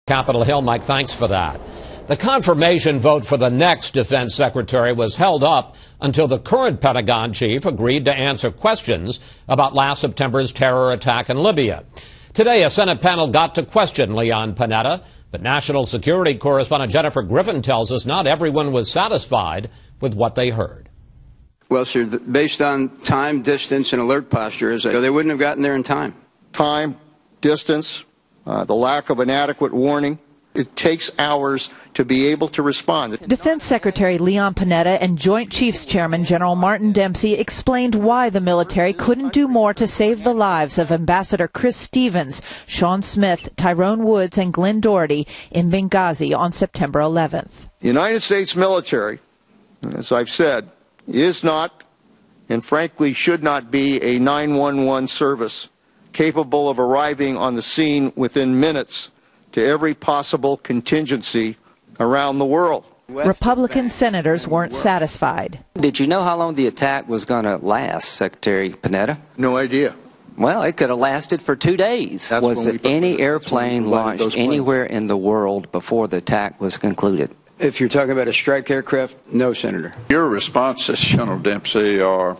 Capitol Hill. Mike, thanks for that. The confirmation vote for the next defense secretary was held up until the current Pentagon chief agreed to answer questions about last September's terror attack in Libya. Today, a Senate panel got to question Leon Panetta, but national security correspondent Jennifer Griffin tells us not everyone was satisfied with what they heard. Well, sir, based on time, distance, and alert postures, they wouldn't have gotten there in time. Time, distance, the lack of an adequate warning. It takes hours to be able to respond. Defense Secretary Leon Panetta and Joint Chiefs Chairman General Martin Dempsey explained why the military couldn't do more to save the lives of Ambassador Chris Stevens, Sean Smith, Tyrone Woods, and Glenn Doherty in Benghazi on September 11th. The United States military, as I've said, is not and frankly should not be a 911 service capable of arriving on the scene within minutes to every possible contingency around the world. Republican senators weren't satisfied. Did you know how long the attack was going to last, Secretary Panetta? No idea. Well, it could have lasted for 2 days. Was it any airplane launched anywhere in the world before the attack was concluded? If you're talking about a strike aircraft, no, Senator. Your responses, General Dempsey, are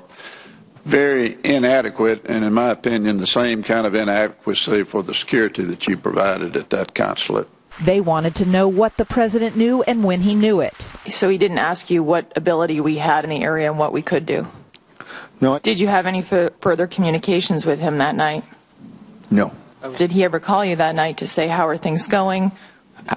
very inadequate, and in my opinion, the same kind of inadequacy for the security that you provided at that consulate. They wanted to know what the president knew and when he knew it. So he didn't ask you what ability we had in the area and what we could do? No. Did you have any further communications with him that night? No. Did he ever call you that night to say, how are things going?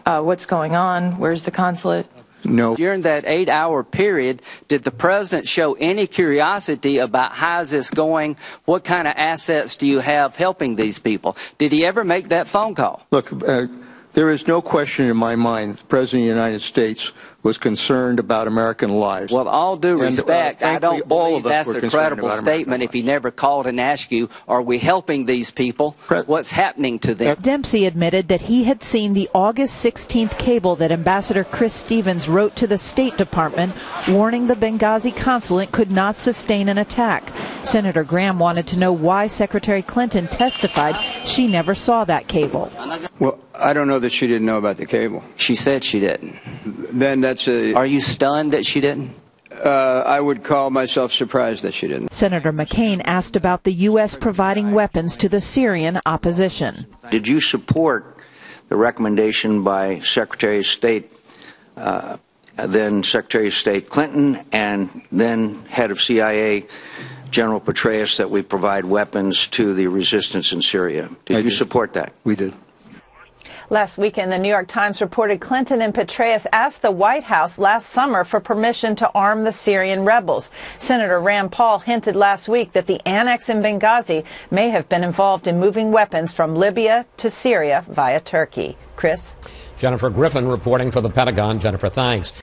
What's going on? Where's the consulate? No. During that 8-hour period, did the president show any curiosity about how's this going? What kind of assets do you have helping these people? Did he ever make that phone call? Look, there is no question in my mind that the President of the United States was concerned about American lives. Well, all due respect, I don't believe that's a credible statement if he never called and asked you, are we helping these people? What's happening to them? Dempsey admitted that he had seen the August 16th cable that Ambassador Chris Stevens wrote to the State Department warning the Benghazi consulate could not sustain an attack. Senator Graham wanted to know why Secretary Clinton testified she never saw that cable. Well, I don't know that she didn't know about the cable. She said she didn't. Then that's a... Are you stunned that she didn't? I would call myself surprised that she didn't. Senator McCain asked about the U.S. providing weapons to the Syrian opposition. Did you support the recommendation by Secretary of State, then Secretary of State Clinton, and then head of CIA, General Petraeus, that we provide weapons to the resistance in Syria? Did you support that? We did. Last weekend, the New York Times reported Clinton and Petraeus asked the White House last summer for permission to arm the Syrian rebels. Senator Rand Paul hinted last week that the annex in Benghazi may have been involved in moving weapons from Libya to Syria via Turkey. Chris? Jennifer Griffin reporting for the Pentagon. Jennifer, thanks.